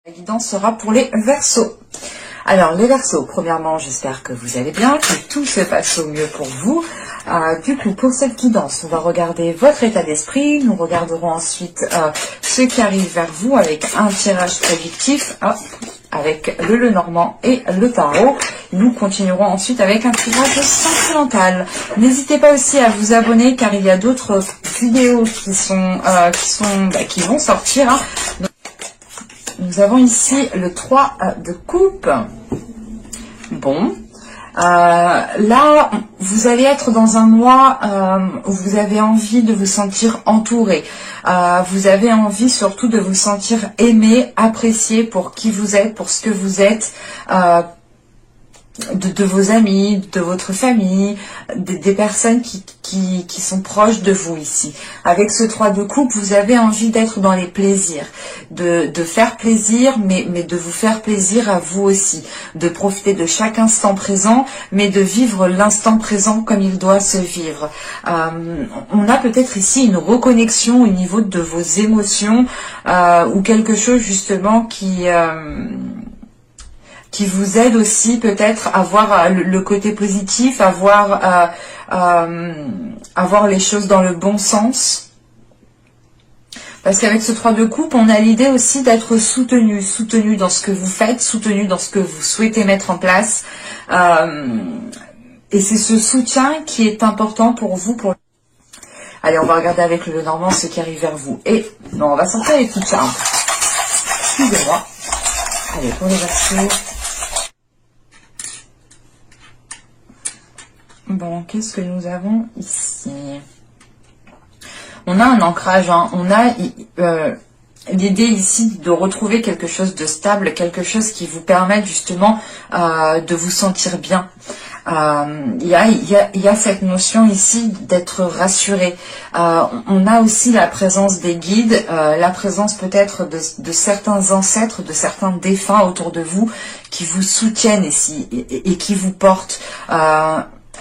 La guidance sera pour les Verseaux. Alors les Verseaux, premièrement, j'espère que vous allez bien, que tout se passe au mieux pour vous. Du coup, pour cette guidance, on va regarder votre état d'esprit. Nous regarderons ensuite ce qui arrive vers vous avec un tirage prédictif, avec le Lenormand et le tarot. Nous continuerons ensuite avec un tirage sentimental. N'hésitez pas aussi à vous abonner car il y a d'autres vidéos qui vont sortir. Nous avons ici le 3 de coupe. Bon. Là, vous allez être dans un mois où vous avez envie de vous sentir entouré. Vous avez envie surtout de vous sentir aimé, apprécié pour qui vous êtes, pour ce que vous êtes. De vos amis, de votre famille, des personnes qui sont proches de vous ici. Avec ce 3 de coupe, vous avez envie d'être dans les plaisirs, de faire plaisir, mais de vous faire plaisir à vous aussi, de profiter de chaque instant présent, mais de vivre l'instant présent comme il doit se vivre. On a peut-être ici une reconnexion au niveau de vos émotions ou quelque chose justement qui vous aide aussi peut-être à voir le côté positif, à voir les choses dans le bon sens. Parce qu'avec ce 3 de coupe, on a l'idée aussi d'être soutenu dans ce que vous faites, soutenu dans ce que vous souhaitez mettre en place. Et c'est ce soutien qui est important pour vous. Allez, on va regarder avec le Lenormand ce qui arrive vers vous. Et non, on va sortir les coups simple. Excusez-moi. Allez, pour les Verseaux. Bon, qu'est-ce que nous avons ici? On a un ancrage, on a l'idée ici de retrouver quelque chose de stable, quelque chose qui vous permette justement de vous sentir bien. Il y a cette notion ici d'être rassuré. On a aussi la présence des guides, la présence peut-être de certains ancêtres, de certains défunts autour de vous qui vous soutiennent ici et qui vous portent.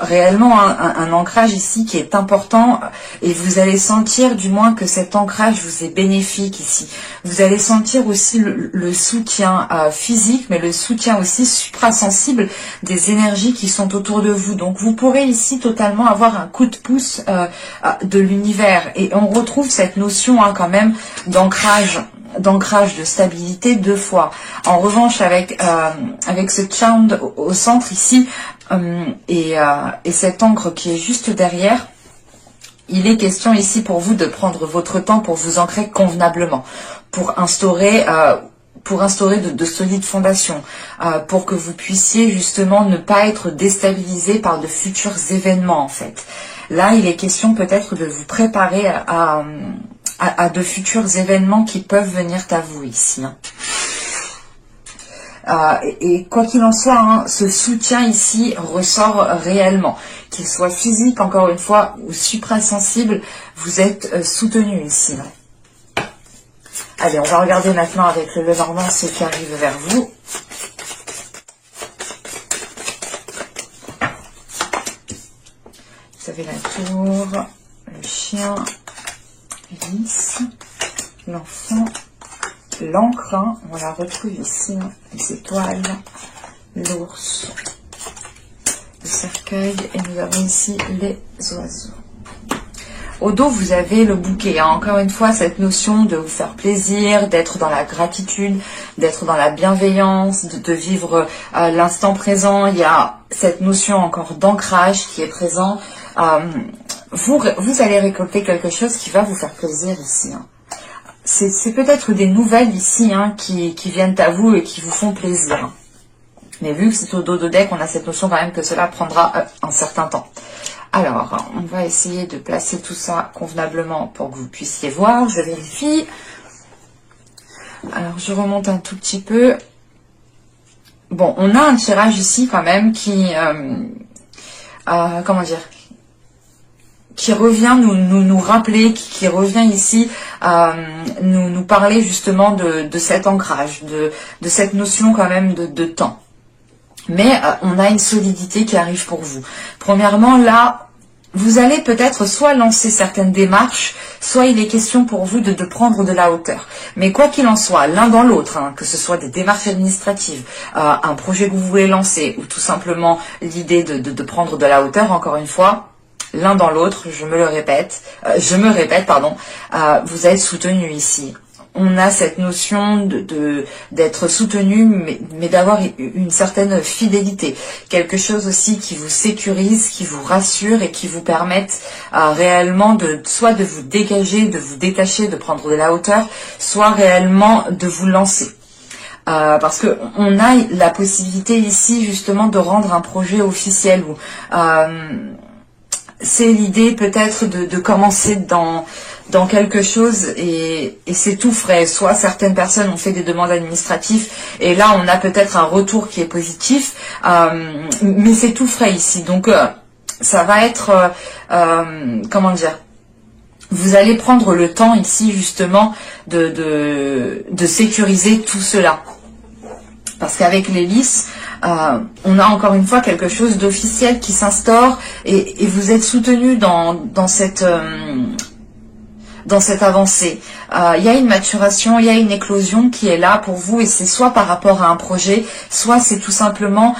Réellement un ancrage ici qui est important et vous allez sentir du moins que cet ancrage vous est bénéfique ici. Vous allez sentir aussi le soutien physique mais le soutien aussi suprasensible des énergies qui sont autour de vous. Donc vous pourrez ici totalement avoir un coup de pouce de l'univers et on retrouve cette notion quand même d'ancrage, de stabilité 2 fois. En revanche, avec ce charm au centre ici et cette encre qui est juste derrière, il est question ici pour vous de prendre votre temps pour vous ancrer convenablement, pour instaurer de solides fondations, pour que vous puissiez justement ne pas être déstabilisé par de futurs événements en fait. Là, il est question peut-être de vous préparer à de futurs événements qui peuvent venir à vous ici. Et quoi qu'il en soit, ce soutien ici ressort réellement. Qu'il soit physique, encore une fois, ou suprasensible, vous êtes soutenu ici. Allez, on va regarder maintenant avec le Lenormand ce qui arrive vers vous. Vous avez la tour, le chien, lys, l'enfant, l'encre, on la retrouve ici, les étoiles, l'ours, le cercueil et nous avons ici les oiseaux. Au dos, vous avez le bouquet. Encore une fois, cette notion de vous faire plaisir, d'être dans la gratitude, d'être dans la bienveillance, de vivre l'instant présent. Il y a cette notion encore d'ancrage qui est présent. Vous allez récolter quelque chose qui va vous faire plaisir ici. C'est peut-être des nouvelles ici qui viennent à vous et qui vous font plaisir. Mais vu que c'est au dos de deck, on a cette notion quand même que cela prendra un certain temps. Alors, on va essayer de placer tout ça convenablement pour que vous puissiez voir. Je vérifie. Alors, je remonte un tout petit peu. Bon, on a un tirage ici quand même qui... comment dire, qui revient nous rappeler, qui revient ici nous parler justement de cet ancrage, de cette notion quand même de temps. Mais on a une solidité qui arrive pour vous. Premièrement, là, vous allez peut-être soit lancer certaines démarches, soit il est question pour vous de prendre de la hauteur. Mais quoi qu'il en soit, l'un dans l'autre, hein, que ce soit des démarches administratives, un projet que vous voulez lancer, ou tout simplement l'idée de prendre de la hauteur, encore une fois, l'un dans l'autre, je me répète, vous êtes soutenu ici. On a cette notion d'être soutenu, mais d'avoir une certaine fidélité. Quelque chose aussi qui vous sécurise, qui vous rassure et qui vous permette réellement soit de vous dégager, de vous détacher, de prendre de la hauteur, soit réellement de vous lancer. Parce que on a la possibilité ici justement de rendre un projet officiel. C'est l'idée peut-être de commencer dans quelque chose et c'est tout frais. Soit certaines personnes ont fait des demandes administratives et là on a peut-être un retour qui est positif, mais c'est tout frais ici. Donc ça va être, comment dire, vous allez prendre le temps ici justement de sécuriser tout cela. Parce qu'avec l'hélice, on a encore une fois quelque chose d'officiel qui s'instaure et vous êtes soutenu dans cette avancée. Il y a une maturation, il y a une éclosion qui est là pour vous et c'est soit par rapport à un projet, soit c'est tout simplement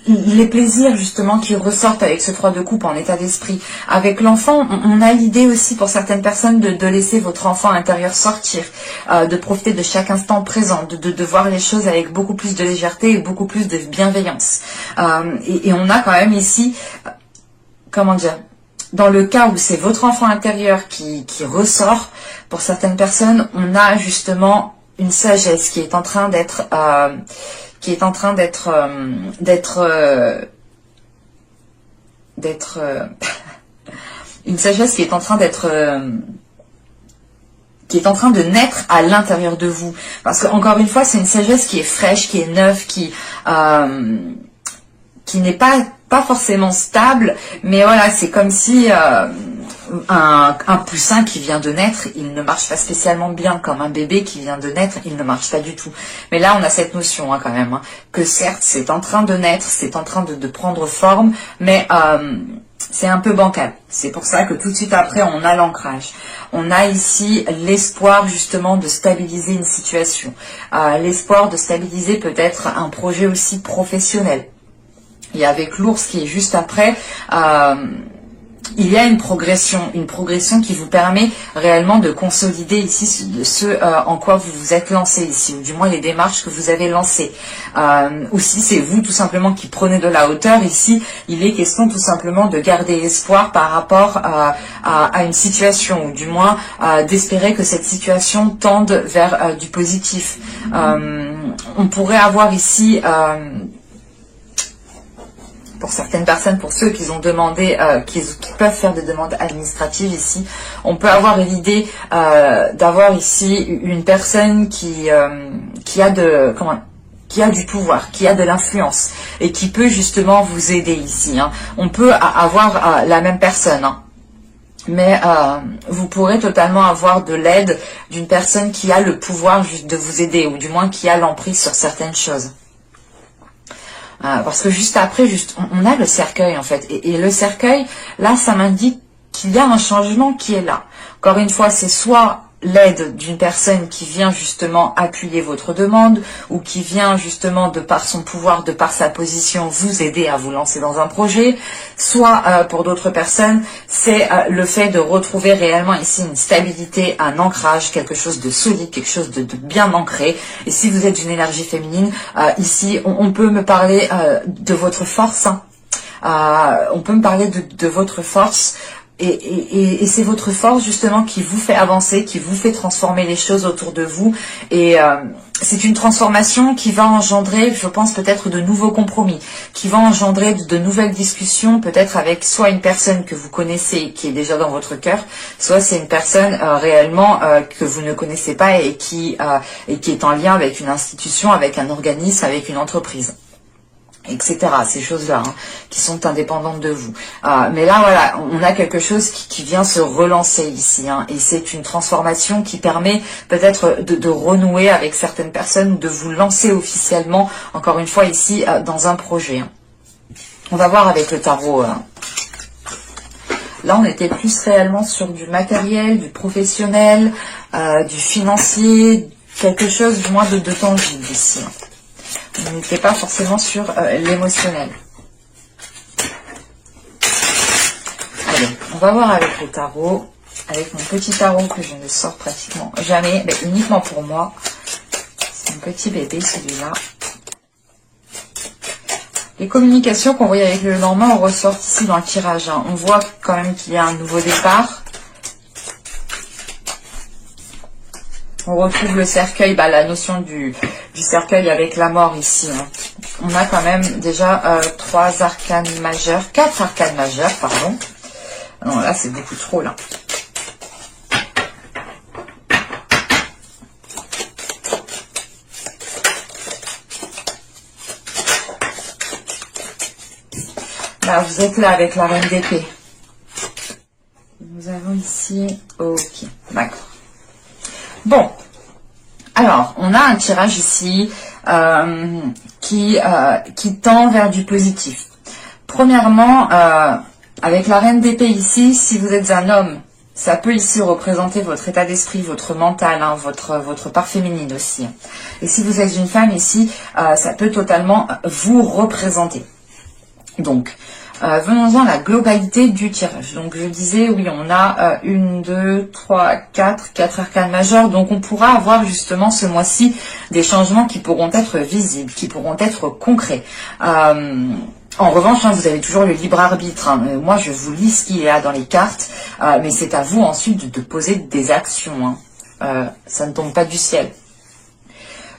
les plaisirs justement qui ressortent avec ce 3 de coupe en état d'esprit. Avec l'enfant, on a l'idée aussi pour certaines personnes de laisser votre enfant intérieur sortir, de profiter de chaque instant présent, de voir les choses avec beaucoup plus de légèreté et beaucoup plus de bienveillance. Et on a quand même ici, comment dire, dans le cas où c'est votre enfant intérieur qui ressort, pour certaines personnes, on a justement une sagesse qui est en train d'être une sagesse qui est en train de naître à l'intérieur de vous. Parce que encore une fois, c'est une sagesse qui est fraîche, qui est neuve, qui n'est pas forcément stable, mais voilà, c'est comme si un poussin qui vient de naître, il ne marche pas spécialement bien, comme un bébé qui vient de naître, il ne marche pas du tout. Mais là, on a cette notion quand même, que certes, c'est en train de naître, c'est en train de prendre forme, mais c'est un peu bancal. C'est pour ça que tout de suite après, on a l'ancrage. On a ici l'espoir justement de stabiliser une situation, l'espoir de stabiliser peut-être un projet aussi professionnel. Et avec l'ours qui est juste après, il y a une progression qui vous permet réellement de consolider ici ce en quoi vous vous êtes lancé ici, ou du moins les démarches que vous avez lancées. Ou si c'est vous tout simplement qui prenez de la hauteur, ici il est question tout simplement de garder espoir par rapport à une situation, ou du moins d'espérer que cette situation tende vers du positif. On pourrait avoir ici... pour certaines personnes, pour ceux qui ont demandé, qui peuvent faire des demandes administratives ici, on peut avoir l'idée d'avoir ici une personne qui a du pouvoir, qui a de l'influence et qui peut justement vous aider ici. On peut avoir la même personne, mais vous pourrez totalement avoir de l'aide d'une personne qui a le pouvoir juste de vous aider, ou du moins qui a l'emprise sur certaines choses. Parce que juste après, on a le cercueil en fait. Et le cercueil, là, ça m'indique qu'il y a un changement qui est là. Encore une fois, c'est soit l'aide d'une personne qui vient justement appuyer votre demande, ou qui vient justement de par son pouvoir, de par sa position, vous aider à vous lancer dans un projet, soit pour d'autres personnes, c'est le fait de retrouver réellement ici une stabilité, un ancrage, quelque chose de solide, quelque chose de bien ancré. Et si vous êtes d'une énergie féminine, ici on peut me parler de votre force, on peut me parler de votre force. Et c'est votre force justement qui vous fait avancer, qui vous fait transformer les choses autour de vous. Et c'est une transformation qui va engendrer, je pense, peut-être de nouveaux compromis, qui va engendrer de nouvelles discussions, peut-être avec soit une personne que vous connaissez, qui est déjà dans votre cœur, soit c'est une personne réellement que vous ne connaissez pas et qui est en lien avec une institution, avec un organisme, avec une entreprise, etc. Ces choses-là qui sont indépendantes de vous. Mais là, voilà, on a quelque chose qui vient se relancer ici. Et c'est une transformation qui permet peut-être de renouer avec certaines personnes, de vous lancer officiellement, encore une fois ici, dans un projet. On va voir avec le tarot Là, on était plus réellement sur du matériel, du professionnel, du financier, quelque chose du moins de tangible ici. On n'était pas forcément sur l'émotionnel. Allez, on va voir avec le tarot, avec mon petit tarot que je ne sors pratiquement jamais, mais uniquement pour moi. C'est un petit bébé celui-là. Les communications qu'on voyait avec le Normand ressortent ici dans le tirage. Hein. On voit quand même qu'il y a un nouveau départ. On retrouve le cercueil, la notion du cercueil avec la mort ici. Hein. On a quand même déjà 3 arcanes majeures, 4 arcanes majeures, pardon. Non, là c'est beaucoup trop là. Là, vous êtes là avec la reine d'épée. Nous avons ici... Ok, d'accord. Bon, alors, on a un tirage ici qui tend vers du positif. Premièrement, avec la reine d'épée ici, si vous êtes un homme, ça peut ici représenter votre état d'esprit, votre mental, hein, votre part féminine aussi. Et si vous êtes une femme ici, ça peut totalement vous représenter. Donc, venons-en à la globalité du tirage. Donc, je disais, oui, on a 1, 2, 3, 4 arcanes majeures. Donc, on pourra avoir justement ce mois-ci des changements qui pourront être visibles, qui pourront être concrets. En revanche, hein, vous avez toujours le libre arbitre. Hein. Moi, je vous lis ce qu'il y a dans les cartes, mais c'est à vous ensuite de poser des actions. Hein. Ça ne tombe pas du ciel.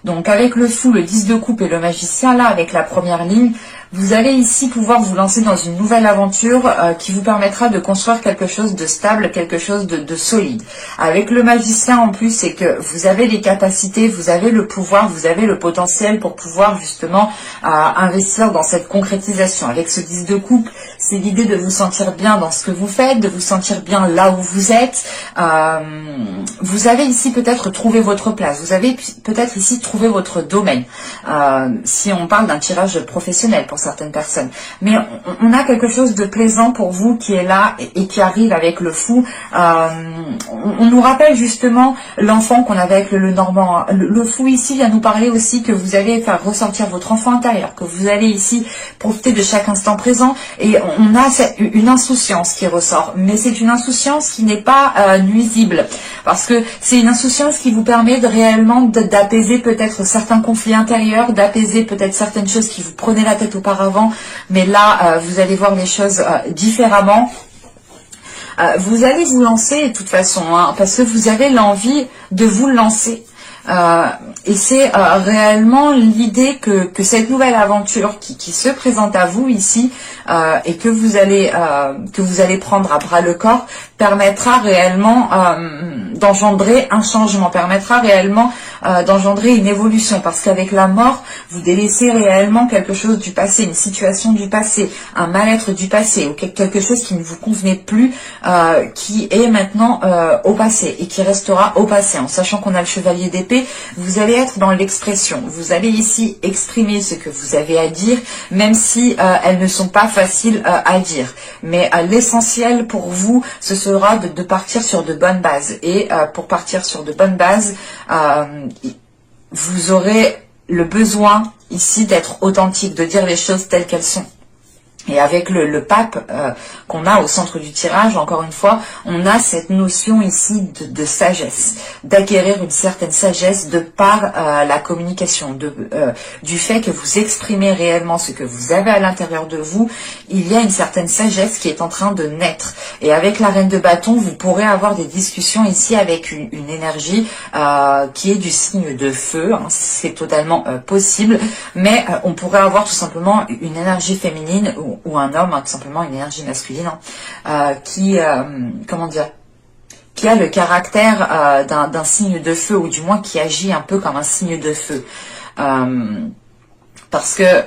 Donc, avec le fou, le 10 de coupe et le magicien, là, avec la première ligne, vous allez ici pouvoir vous lancer dans une nouvelle aventure qui vous permettra de construire quelque chose de stable, quelque chose de solide. Avec le magicien en plus, c'est que vous avez les capacités, vous avez le pouvoir, vous avez le potentiel pour pouvoir justement investir dans cette concrétisation. Avec ce 10 de coupe, c'est l'idée de vous sentir bien dans ce que vous faites, de vous sentir bien là où vous êtes. Vous avez ici peut-être trouvé votre place, vous avez peut-être ici trouvé votre domaine. Si on parle d'un tirage professionnel pour certaines personnes. Mais on a quelque chose de plaisant pour vous qui est là et qui arrive avec le fou. On nous rappelle justement l'enfant qu'on avait avec le Normand. Le fou ici vient nous parler aussi que vous allez faire ressortir votre enfant intérieur, que vous allez ici profiter de chaque instant présent. Et on a une insouciance qui ressort. Mais c'est une insouciance qui n'est pas nuisible. Parce que c'est une insouciance qui vous permet de réellement d'apaiser peut-être certains conflits intérieurs, d'apaiser peut-être certaines choses qui vous prenaient la tête auparavant, mais là vous allez voir les choses différemment. Vous allez vous lancer de toute façon, hein, parce que vous avez l'envie de vous lancer. Et c'est réellement l'idée que cette nouvelle aventure qui se présente à vous ici et que vous allez prendre à bras le corps permettra réellement d'engendrer un changement, permettra réellement d'engendrer une évolution, parce qu'avec la mort, vous délaissez réellement quelque chose du passé, une situation du passé, un mal-être du passé, ou quelque chose qui ne vous convenait plus, qui est maintenant au passé et qui restera au passé. En sachant qu'on a le chevalier d'épée, vous allez être dans l'expression, vous allez ici exprimer ce que vous avez à dire, même si elles ne sont pas faciles à dire. Mais l'essentiel pour vous, ce sera de partir sur de bonnes bases. Et pour partir sur de bonnes bases, vous aurez le besoin ici d'être authentique, de dire les choses telles qu'elles sont. Et avec le pape qu'on a au centre du tirage, encore une fois, on a cette notion ici de sagesse, d'acquérir une certaine sagesse de par la communication, du fait que vous exprimez réellement ce que vous avez à l'intérieur de vous. Il y a une certaine sagesse qui est en train de naître. Et avec la reine de bâton, vous pourrez avoir des discussions ici avec une énergie qui est du signe de feu, hein, c'est totalement possible, mais on pourrait avoir tout simplement une énergie féminine ou un homme, hein, tout simplement une énergie masculine, hein, qui a le caractère d'un signe de feu, ou du moins qui agit un peu comme un signe de feu. Parce que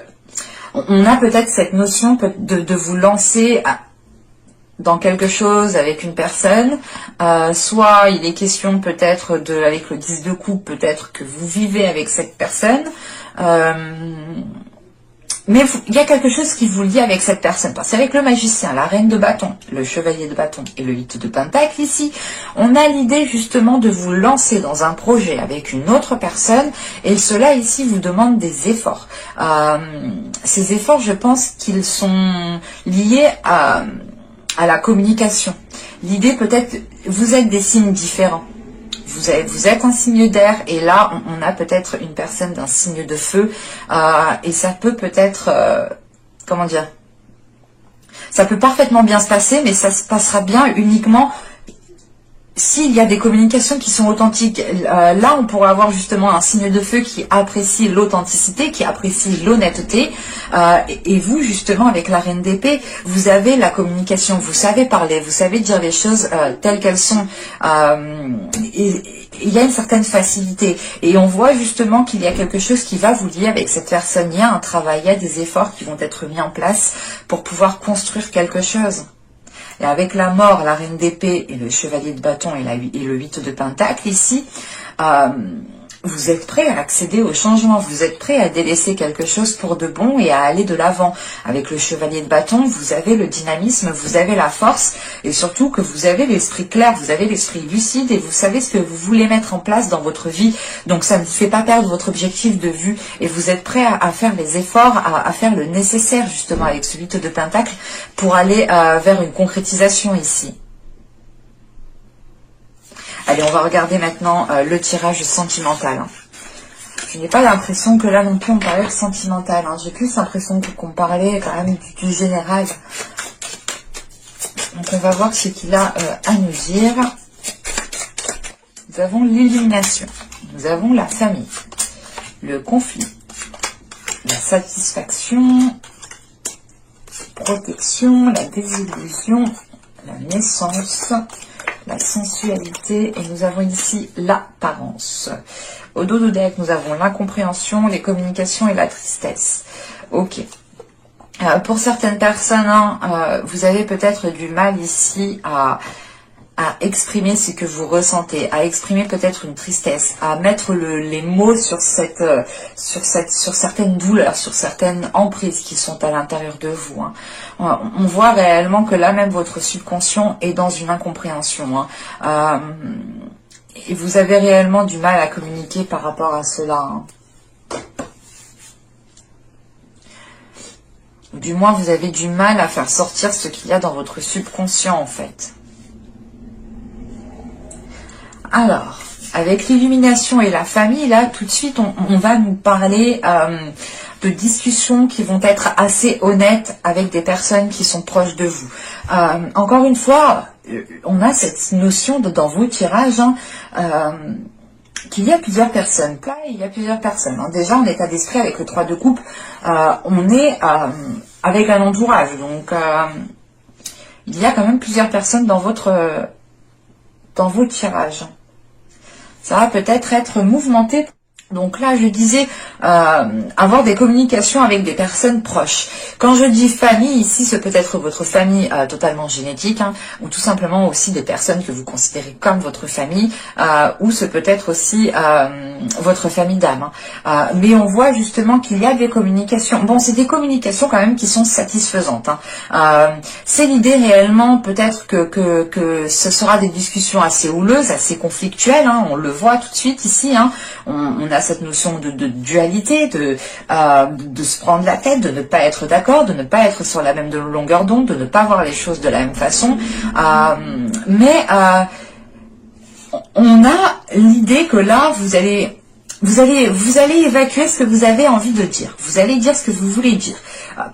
on a peut-être cette notion de vous lancer dans quelque chose avec une personne, soit il est question peut-être avec le 10 de coupe, peut-être que vous vivez avec cette personne, Mais il y a quelque chose qui vous lie avec cette personne. Parce qu'avec le magicien, la reine de bâton, le chevalier de bâton et le 8 de pentacle ici, on a l'idée justement de vous lancer dans un projet avec une autre personne. Et cela ici vous demande des efforts. Ces efforts, je pense qu'ils sont liés à la communication. L'idée peut-être, vous êtes des signes différents. Vous êtes un signe d'air et là on a peut-être une personne d'un signe de feu et ça peut peut-être, comment dire, ça peut parfaitement bien se passer, mais ça se passera bien uniquement s'il y a des communications qui sont authentiques. Là on pourrait avoir justement un signe de feu qui apprécie l'authenticité, qui apprécie l'honnêteté, et vous justement avec la reine d'épée, vous avez la communication, vous savez parler, vous savez dire les choses telles qu'elles sont, et il y a une certaine facilité, et on voit justement qu'il y a quelque chose qui va vous lier avec cette personne. Il y a un travail, il y a des efforts qui vont être mis en place pour pouvoir construire quelque chose. Et avec la mort, la reine d'épée et le chevalier de bâton et le 8 de pentacle ici, vous êtes prêt à accéder au changement, vous êtes prêt à délaisser quelque chose pour de bon et à aller de l'avant. Avec le chevalier de bâton, vous avez le dynamisme, vous avez la force et surtout que vous avez l'esprit clair, vous avez l'esprit lucide et vous savez ce que vous voulez mettre en place dans votre vie. Donc ça ne vous fait pas perdre votre objectif de vue et vous êtes prêt à faire les efforts, à faire le nécessaire justement avec ce 8 de pentacle pour aller vers une concrétisation ici. Allez, on va regarder maintenant le tirage sentimental. Je n'ai pas l'impression que là non plus on parlait de sentimental. J'ai plus l'impression qu'on parlait quand même du général. Donc on va voir ce qu'il a à nous dire. Nous avons l'illumination. Nous avons la famille. Le conflit. La satisfaction. Protection. La désillusion. La naissance. La sensualité, et nous avons ici l'apparence. Au dos du deck, nous avons l'incompréhension, les communications et la tristesse. Ok. Pour certaines personnes, vous avez peut-être du mal ici à exprimer ce que vous ressentez, à exprimer peut-être une tristesse, à mettre les mots sur certaines douleurs, sur certaines emprises qui sont à l'intérieur de vous. On voit réellement que là même votre subconscient est dans une incompréhension. Et vous avez réellement du mal à communiquer par rapport à cela. Ou du moins vous avez du mal à faire sortir ce qu'il y a dans votre subconscient en fait. Alors, avec l'illumination et la famille, là, tout de suite, on va nous parler de discussions qui vont être assez honnêtes avec des personnes qui sont proches de vous. Encore une fois, on a cette notion dans vos tirages qu'il y a plusieurs personnes. Là, il y a plusieurs personnes. Déjà, en état d'esprit, avec le 3 de coupe, on est avec un entourage. Donc, il y a quand même plusieurs personnes dans vos tirages. Ça va peut-être être mouvementé. Donc là, je disais avoir des communications avec des personnes proches. Quand je dis famille, ici, ce peut être votre famille totalement génétique, ou tout simplement aussi des personnes que vous considérez comme votre famille, ou ce peut être aussi votre famille d'âme. Mais on voit justement qu'il y a des communications. Bon, c'est des communications quand même qui sont satisfaisantes. C'est l'idée réellement, peut-être que ce sera des discussions assez houleuses, assez conflictuelles. On le voit tout de suite ici. On a cette notion de dualité, de se prendre la tête, de ne pas être d'accord, de ne pas être sur la même longueur d'onde, de ne pas voir les choses de la même façon. Mais on a l'idée que là, vous allez évacuer ce que vous avez envie de dire. Vous allez dire ce que vous voulez dire.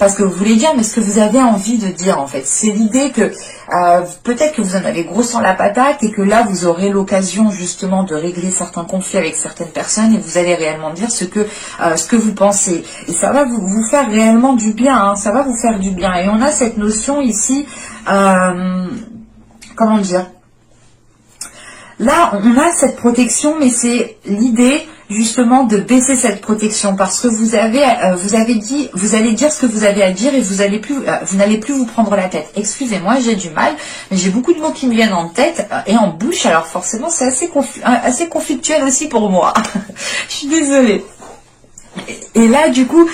Parce que vous voulez dire, mais ce que vous avez envie de dire, en fait. C'est l'idée que peut-être que vous en avez gros sur la patate et que là, vous aurez l'occasion, justement, de régler certains conflits avec certaines personnes et vous allez réellement dire ce que vous pensez. Et ça va vous faire réellement du bien, ça va vous faire du bien. Et on a cette notion ici, comment dire ? Là, on a cette protection, mais c'est l'idée justement de baisser cette protection parce que vous allez dire ce que vous avez à dire et vous n'allez plus vous prendre la tête. Excusez-moi, j'ai du mal, mais j'ai beaucoup de mots qui me viennent en tête et en bouche, alors forcément c'est assez conflictuel aussi pour moi. Je suis désolée. Et là, du coup,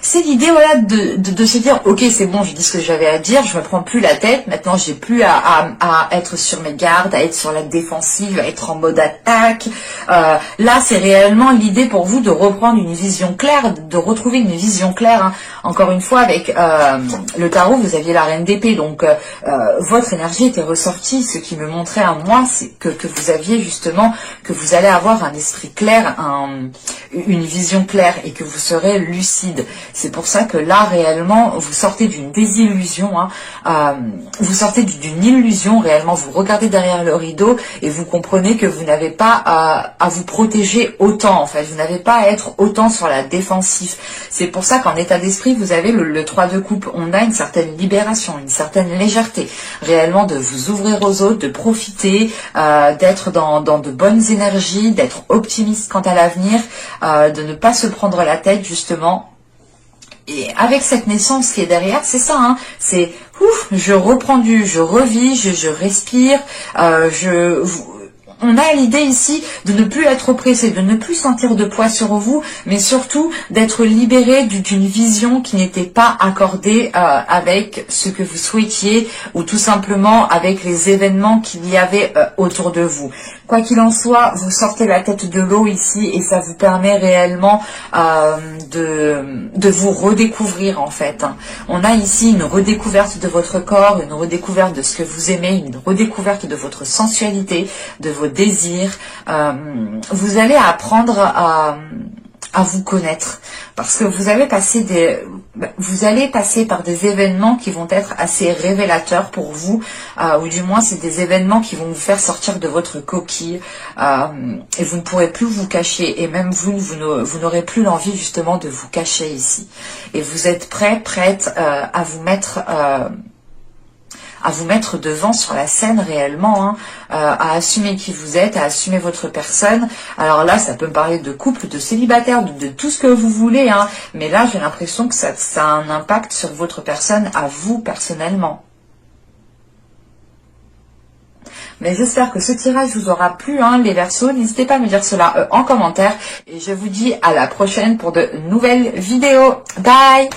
c'est l'idée, voilà, de se dire, ok, c'est bon, je dis ce que j'avais à dire, je me prends plus la tête, maintenant j'ai plus à être sur mes gardes, à être sur la défensive, à être en mode attaque. Là, c'est réellement l'idée pour vous de reprendre une vision claire, de retrouver une vision claire. Hein. Encore une fois, avec le tarot, vous aviez la reine d'épée, donc votre énergie était ressortie. Ce qui me montrait à moi, c'est que vous aviez justement, que vous allez avoir un esprit clair, une vision claire, et que vous serez lucide. C'est pour ça que là, réellement, vous sortez d'une désillusion, hein, vous sortez d'une illusion, réellement, vous regardez derrière le rideau et vous comprenez que vous n'avez pas à vous protéger autant, en fait, vous n'avez pas à être autant sur la défensive. C'est pour ça qu'en état d'esprit, vous avez le 3 de coupe, on a une certaine libération, une certaine légèreté, réellement de vous ouvrir aux autres, de profiter, d'être dans de bonnes énergies, d'être optimiste quant à l'avenir, de ne pas se prendre la tête, justement. Et avec cette naissance qui est derrière, c'est ça, hein, c'est ouf, je revis, je respire, on a l'idée ici de ne plus être oppressé, de ne plus sentir de poids sur vous, mais surtout d'être libéré d'une vision qui n'était pas accordée avec ce que vous souhaitiez, ou tout simplement avec les événements qu'il y avait autour de vous. Quoi qu'il en soit, vous sortez la tête de l'eau ici, et ça vous permet réellement de vous redécouvrir, en fait. On a ici une redécouverte de votre corps, une redécouverte de ce que vous aimez, une redécouverte de votre sensualité, de vos désirs. Vous allez apprendre à vous connaître, parce que vous allez passer par des événements qui vont être assez révélateurs pour vous, ou du moins c'est des événements qui vont vous faire sortir de votre coquille, et vous ne pourrez plus vous cacher, et même vous n'aurez plus l'envie justement de vous cacher ici, et vous êtes prête à vous mettre devant sur la scène réellement, hein, à assumer qui vous êtes, à assumer votre personne. Alors là, ça peut me parler de couple, de célibataire, de tout ce que vous voulez, hein, mais là, j'ai l'impression que ça a un impact sur votre personne, à vous personnellement. Mais j'espère que ce tirage vous aura plu, hein, les Verseaux. N'hésitez pas à me dire cela en commentaire. Et je vous dis à la prochaine pour de nouvelles vidéos. Bye!